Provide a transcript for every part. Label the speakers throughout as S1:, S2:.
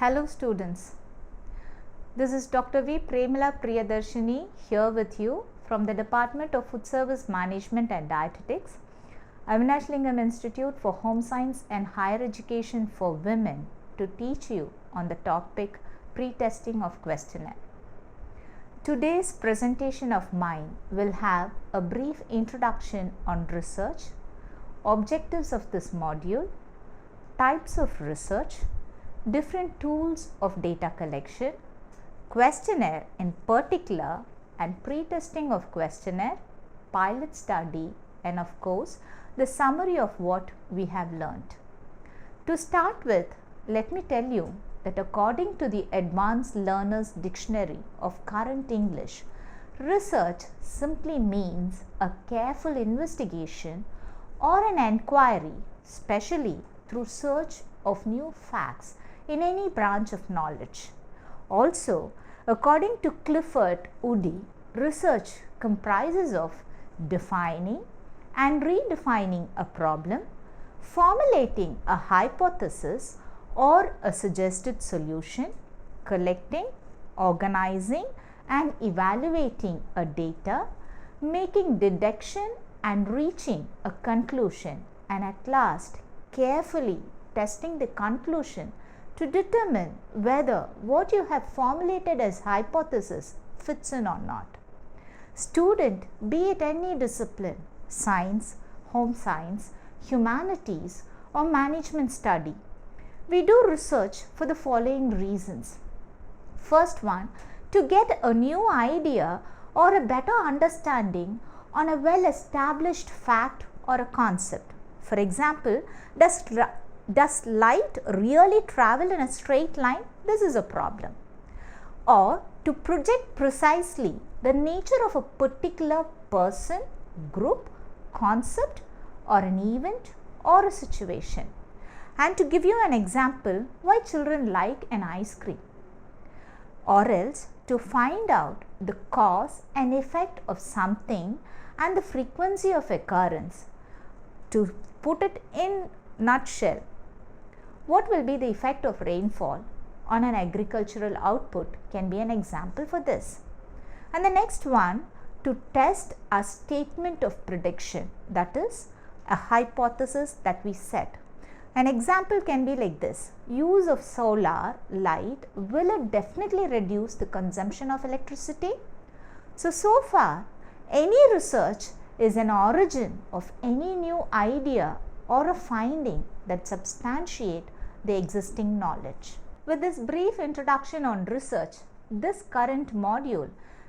S1: Hello students, this is Dr. V. Premila Priyadarshini here with you from the Department of Food Service Management and Dietetics, Avinash Lingam Institute for Home Science and Higher Education for Women to teach you on the topic pre-testing of questionnaire. Today's presentation of mine will have a brief introduction on research, objectives of this module, types of research, different tools of data collection, questionnaire in particular, and pre-testing of questionnaire, pilot study, and of course the summary of what we have learnt. To start with, let me tell you that according to the Advanced Learners Dictionary of Current English, research simply means a careful investigation or an enquiry, especially through search of new facts in any branch of knowledge. Also, according to Clifford Woody, research comprises of defining and redefining a problem, formulating a hypothesis or a suggested solution, collecting, organizing and evaluating a data, making deduction and reaching a conclusion, and at last carefully testing the conclusion to determine whether what you have formulated as hypothesis fits in or not. Student, be it any discipline, science, home science, humanities or management study, we do research for the following reasons. First one, to get a new idea or a better understanding on a well-established fact or a concept. For example, does light really travel in a straight line? This is a problem. Or to project precisely the nature of a particular person, group, concept or an event or a situation. And to give you an example, why children like an ice cream. Or else to find out the cause and effect of something and the frequency of occurrence. To put it in nutshell, what will be the effect of rainfall on an agricultural output can be an example for this. And the next one, to test a statement of prediction, that is a hypothesis that we set. An example can be like this: use of solar light, will it definitely reduce the consumption of electricity? So far, any research is an origin of any new idea or a finding that substantiate the existing knowledge. With this brief introduction on research, this current module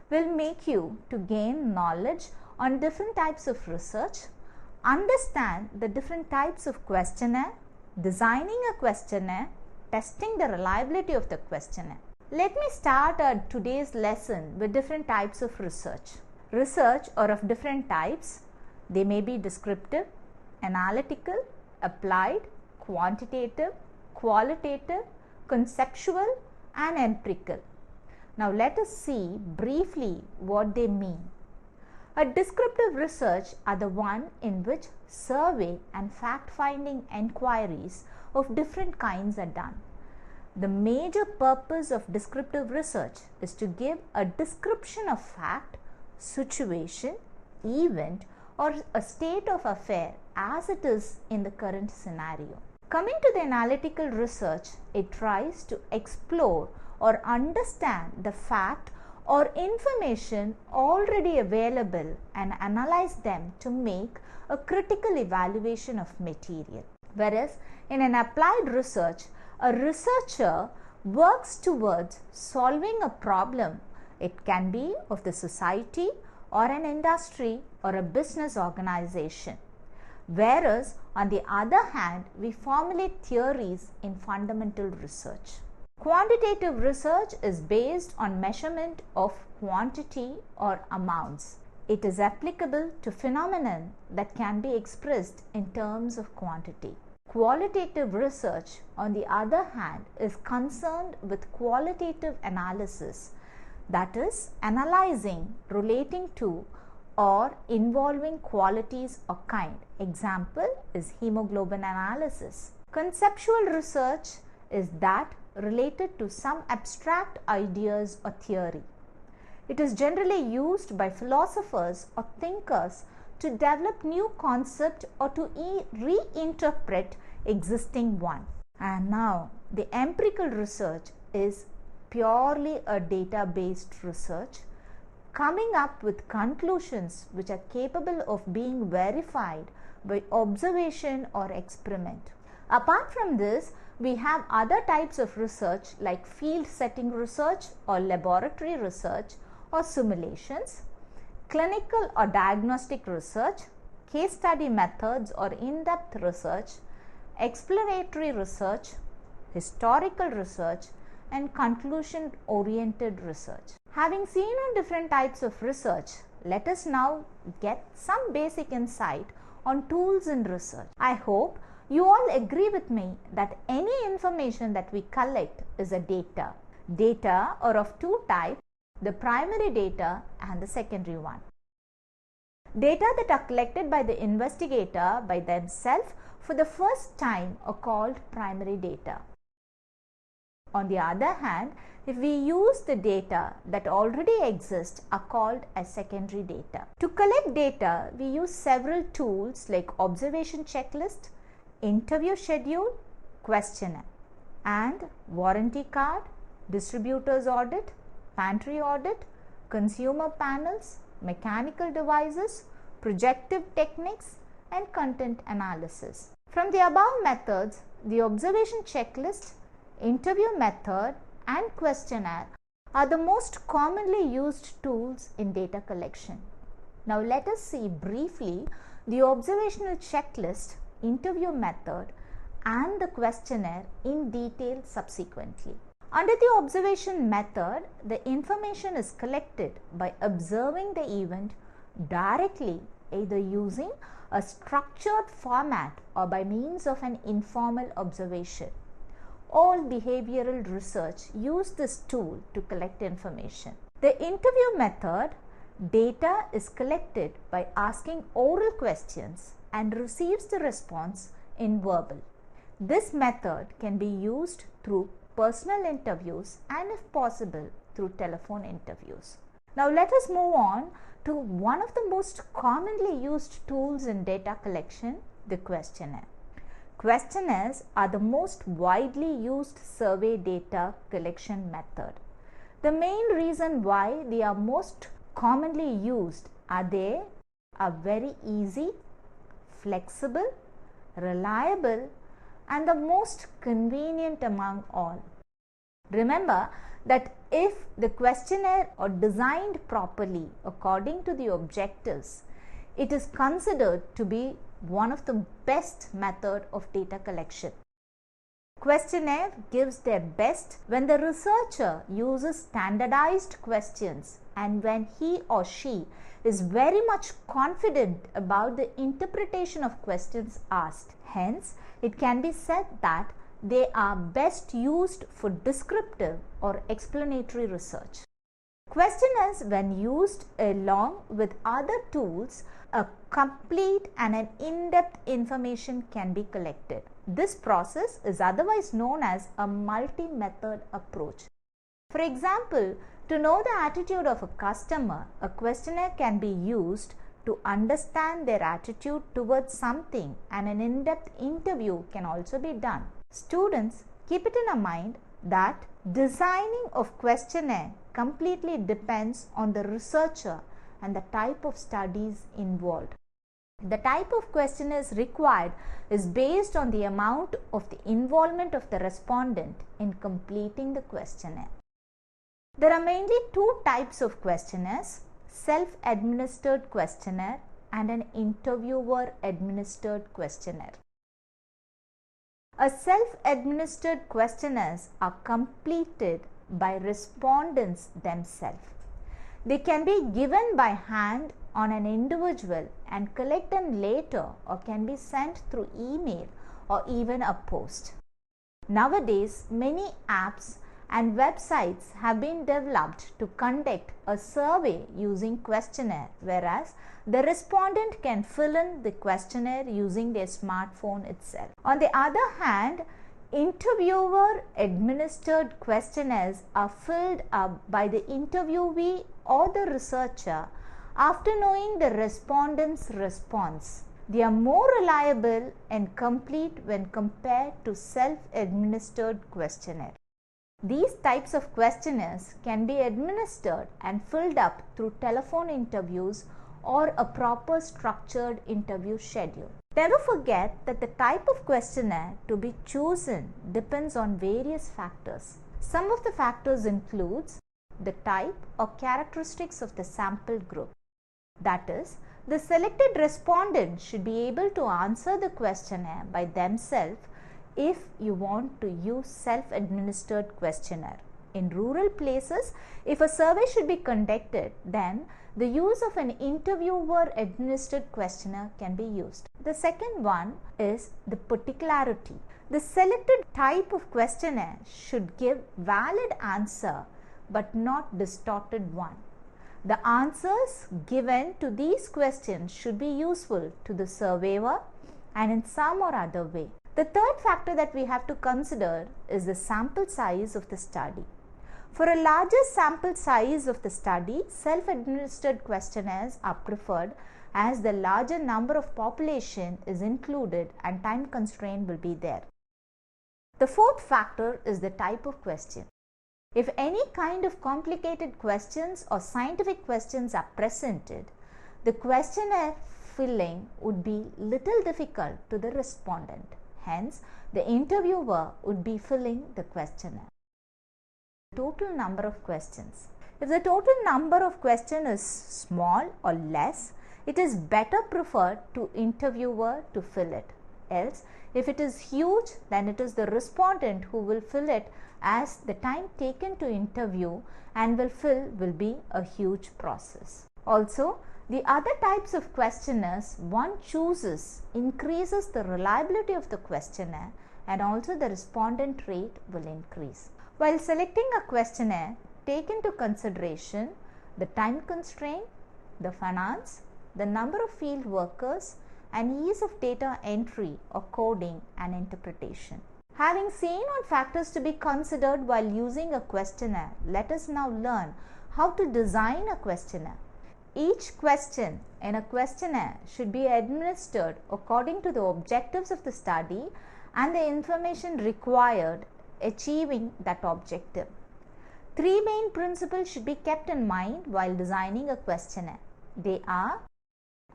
S1: will make you to gain knowledge on different types of research, understand the different types of questionnaire, designing a questionnaire, testing the reliability of the questionnaire. Let me start today's lesson with different types of research. Research are of different types. They may be descriptive, analytical, applied, quantitative, qualitative, conceptual and empirical. Now let us see briefly what they mean. A descriptive research are the one in which survey and fact-finding enquiries of different kinds are done. The major purpose of descriptive research is to give a description of fact, situation, event or a state of affair as it is in the current scenario. Coming to the analytical research, it tries to explore or understand the fact or information already available and analyze them to make a critical evaluation of material. Whereas in an applied research, a researcher works towards solving a problem. It can be of the society or an industry or a business organization. Whereas on the other hand, we formulate theories in fundamental research. Quantitative research is based on measurement of quantity or amounts. It is applicable to phenomena that can be expressed in terms of quantity. Qualitative research, on the other hand, is concerned with qualitative analysis, that is, analyzing relating to or involving qualities or kind. Example is hemoglobin analysis. Conceptual research is that related to some abstract ideas or theory. It is generally used by philosophers or thinkers to develop new concepts or to reinterpret existing one. And now the empirical research is purely a data-based research, coming up with conclusions which are capable of being verified by observation or experiment. Apart from this, we have other types of research like field setting research or laboratory research or simulations, clinical or diagnostic research, case study methods or in-depth research, exploratory research, historical research, and conclusion-oriented research. Having seen on different types of research, let us now get some basic insight on tools in research. I hope you all agree with me that any information that we collect is a data. Data are of two types, the primary data and the secondary one. Data that are collected by the investigator by themselves for the first time are called primary data. On the other hand, if we use the data that already exists are called as secondary data. To collect data, we use several tools like observation checklist, interview schedule, questionnaire, and warranty card, distributor's audit, pantry audit, consumer panels, mechanical devices, projective techniques, and content analysis. From the above methods, the observation checklist, interview method, and questionnaire are the most commonly used tools in data collection. Now let us see briefly the observational checklist, interview method, and the questionnaire in detail subsequently. Under the observation method, the information is collected by observing the event directly, either using a structured format or by means of an informal observation. All behavioral research use this tool to collect information. The interview method, data is collected by asking oral questions and receives the response in verbal. This method can be used through personal interviews and if possible through telephone interviews. Now let us move on to one of the most commonly used tools in data collection, the questionnaire. Questionnaires are the most widely used survey data collection method. The main reason why they are most commonly used are they are very easy, flexible, reliable, and the most convenient among all. Remember that if the questionnaire are designed properly according to the objectives, it is considered to be one of the best method of data collection. Questionnaire gives their best when the researcher uses standardized questions and when he or she is very much confident about the interpretation of questions asked. Hence, it can be said that they are best used for descriptive or explanatory research. Questionnaires, when used along with other tools, a complete and an in-depth information can be collected. This process is otherwise known as a multi-method approach. For example, to know the attitude of a customer, a questionnaire can be used to understand their attitude towards something, and an in-depth interview can also be done. Students, keep it in mind that designing of questionnaire completely depends on the researcher and the type of studies involved. The type of questionnaires required is based on the amount of the involvement of the respondent in completing the questionnaire. There are mainly two types of questionnaires: self-administered questionnaire and an interviewer-administered questionnaire. A self-administered questionnaires are completed by respondents themselves. They can be given by hand on an individual and collect them later, or can be sent through email or even a post. Nowadays, many apps and websites have been developed to conduct a survey using questionnaire, whereas the respondent can fill in the questionnaire using their smartphone itself. On the other hand, Interviewer administered questionnaires are filled up by the interviewee or the researcher after knowing the respondent's response. They are more reliable and complete when compared to self-administered questionnaire. These types of questionnaires can be administered and filled up through telephone interviews or a proper structured interview schedule. Never forget that the type of questionnaire to be chosen depends on various factors. Some of the factors includes the type or characteristics of the sample group. That is, the selected respondent should be able to answer the questionnaire by themselves if you want to use self-administered questionnaire. In rural places, if a survey should be conducted, then the use of an interviewer-administered questionnaire can be used. The second one is the particularity. The selected type of questionnaire should give valid answer but not distorted one. The answers given to these questions should be useful to the surveyor and in some or other way. The third factor that we have to consider is the sample size of the study. For a larger sample size of the study, self-administered questionnaires are preferred as the larger number of population is included and time constraint will be there. The fourth factor is the type of question. If any kind of complicated questions or scientific questions are presented, the questionnaire filling would be little difficult to the respondent. Hence, the interviewer would be filling the questionnaire. Total number of questions. If the total number of questions is small or less, it is better preferred to interviewer to fill it. Else, if it is huge, then it is the respondent who will fill it, as the time taken to interview and will be a huge process. Also, the other types of questionnaires one chooses increases the reliability of the questionnaire and also the respondent rate will increase. While selecting a questionnaire, take into consideration the time constraint, the finance, the number of field workers, and ease of data entry or coding and interpretation. Having seen on factors to be considered while using a questionnaire, let us now learn how to design a questionnaire. Each question in a questionnaire should be administered according to the objectives of the study and the information required achieving that objective. Three main principles should be kept in mind while designing a questionnaire. They are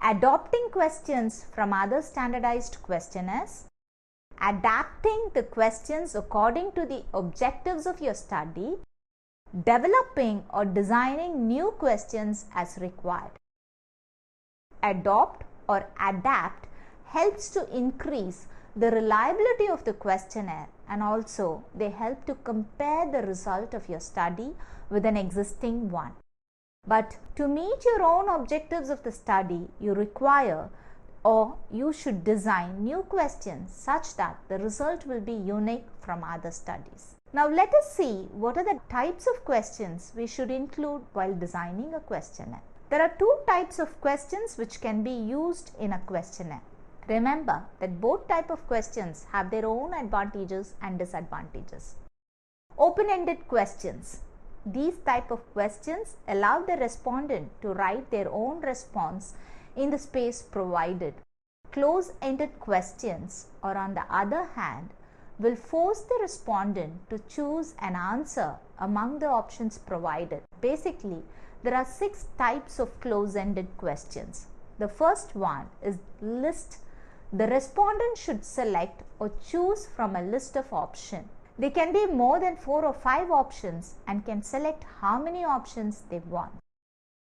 S1: adopting questions from other standardized questionnaires, adapting the questions according to the objectives of your study, developing or designing new questions as required. Adopt or adapt helps to increase the reliability of the questionnaire and also they help to compare the result of your study with an existing one. But to meet your own objectives of the study, you require or you should design new questions such that the result will be unique from other studies. Now let us see what are the types of questions we should include while designing a questionnaire. There are two types of questions which can be used in a questionnaire. Remember that both types of questions have their own advantages and disadvantages. Open-ended questions. These type of questions allow the respondent to write their own response in the space provided. Close-ended questions, or on the other hand, will force the respondent to choose an answer among the options provided. Basically, there are 6 types of close-ended questions. The first one is list. The respondent should select or choose from a list of options. They can be more than 4 or 5 options and can select how many options they want.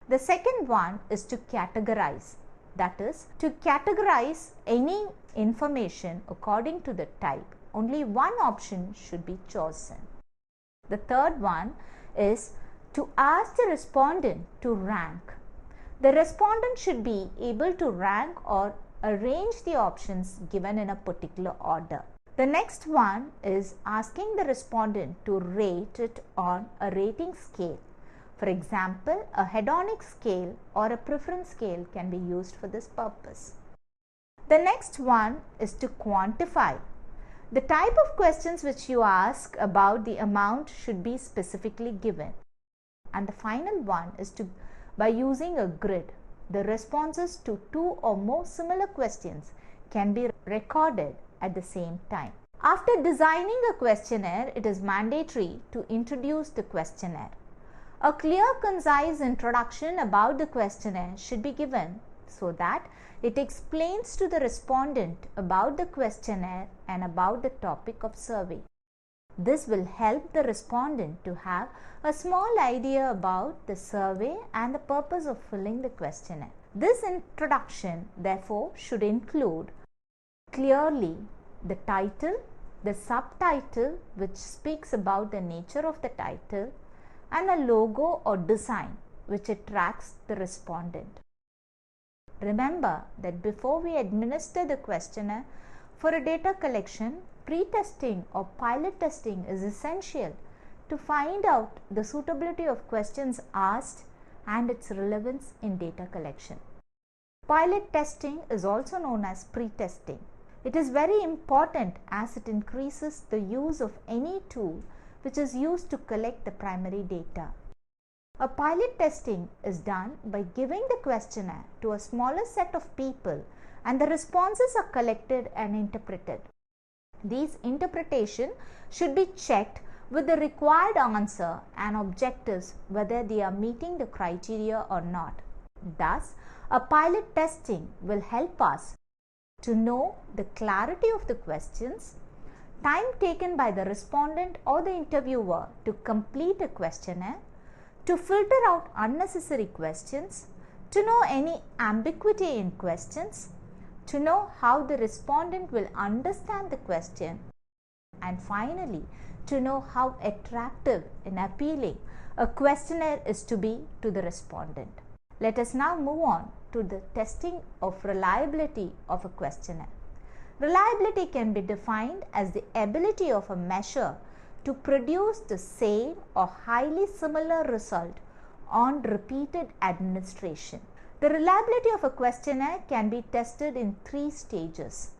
S1: The second one is to categorize. That is, to categorize any information according to the type. Only one option should be chosen. The third one is to ask the respondent to rank. The respondent should be able to rank or arrange the options given in a particular order. The next one is asking the respondent to rate it on a rating scale. For example, a hedonic scale or a preference scale can be used for this purpose. The next one is to quantify. The type of questions which you ask about the amount should be specifically given. And the final one is by using a grid, the responses to 2 or more similar questions can be recorded at the same time. After designing a questionnaire, it is mandatory to introduce the questionnaire. A clear, concise introduction about the questionnaire should be given so that it explains to the respondent about the questionnaire and about the topic of survey. This will help the respondent to have a small idea about the survey and the purpose of filling the questionnaire. This introduction, therefore, should include clearly the title, the subtitle which speaks about the nature of the title, and a logo or design which attracts the respondent. Remember that before we administer the questionnaire for a data collection, pre-testing or pilot testing is essential to find out the suitability of questions asked and its relevance in data collection. Pilot testing is also known as pre-testing. It is very important as it increases the use of any tool which is used to collect the primary data. A pilot testing is done by giving the questionnaire to a smaller set of people and the responses are collected and interpreted. These interpretations should be checked with the required answer and objectives whether they are meeting the criteria or not. Thus, a pilot testing will help us to know the clarity of the questions, time taken by the respondent or the interviewer to complete a questionnaire, to filter out unnecessary questions, to know any ambiguity in questions, to know how the respondent will understand the question, and finally, to know how attractive and appealing a questionnaire is to be to the respondent. Let us now move on to the testing of reliability of a questionnaire. Reliability can be defined as the ability of a measure to produce the same or highly similar result on repeated administration. The reliability of a questionnaire can be tested in 3 stages: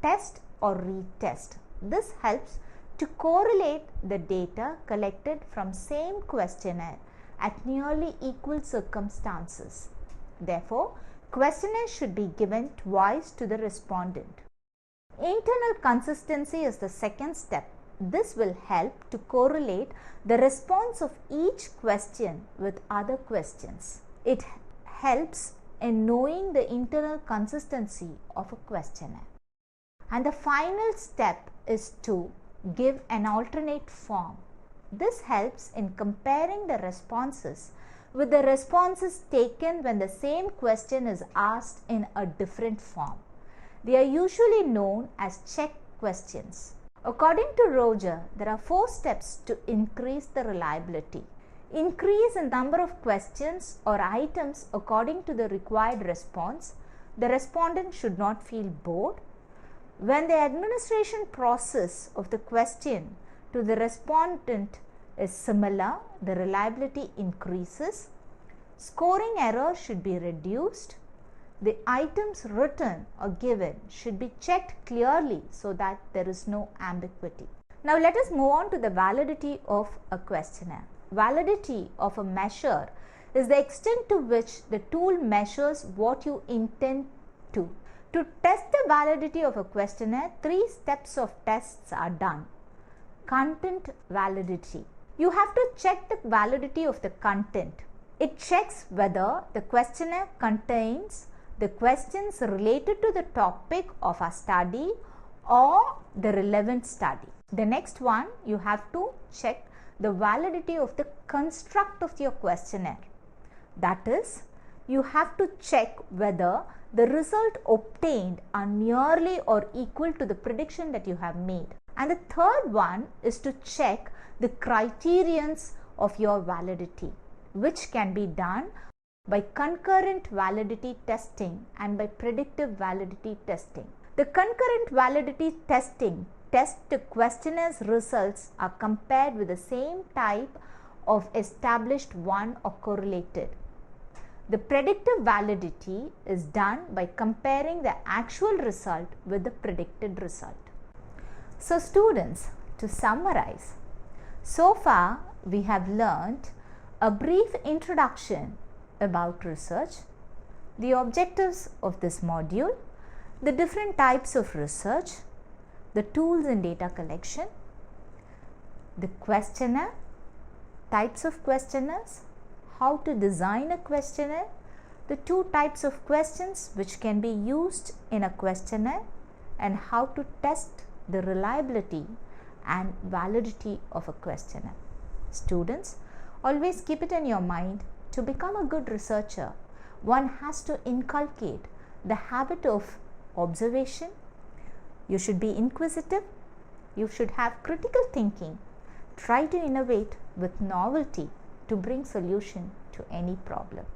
S1: test or retest. This helps to correlate the data collected from same questionnaire at nearly equal circumstances. Therefore, questionnaire should be given twice to the respondent. Internal consistency is the second step. This will help to correlate the response of each question with other questions. It helps in knowing the internal consistency of a questionnaire. And the final step is to give an alternate form. This helps in comparing the responses with the responses taken when the same question is asked in a different form. They are usually known as check questions. According to Roger, there are 4 steps to increase the reliability. Increase in number of questions or items according to the required response. The respondent should not feel bored. When the administration process of the question to the respondent is similar, the reliability increases. Scoring error should be reduced. The items written or given should be checked clearly so that there is no ambiguity. Now let us move on to the validity of a questionnaire. Validity of a measure is the extent to which the tool measures what you intend to. To test the validity of a questionnaire, 3 steps of tests are done. Content validity. You have to check the validity of the content. It checks whether the questionnaire contains the questions related to the topic of a study or the relevant study. The next one, you have to check the validity of the construct of your questionnaire. That is, you have to check whether the result obtained are nearly or equal to the prediction that you have made. And the third one is to check the criterions of your validity, which can be done by concurrent validity testing and by predictive validity testing. The concurrent validity testing tests the questionnaire's results are compared with the same type of established one or correlated. The predictive validity is done by comparing the actual result with the predicted result. So students, to summarize, so far we have learnt a brief introduction about research, the objectives of this module, the different types of research, the tools in data collection, the questionnaire, types of questionnaires, how to design a questionnaire, the two types of questions which can be used in a questionnaire, and how to test the reliability and validity of a questionnaire. Students, always keep it in your mind, to become a good researcher, one has to inculcate the habit of observation. You should be inquisitive, you should have critical thinking, try to innovate with novelty to bring solution to any problem.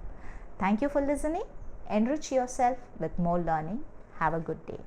S1: Thank you for listening. Enrich yourself with more learning. Have a good day.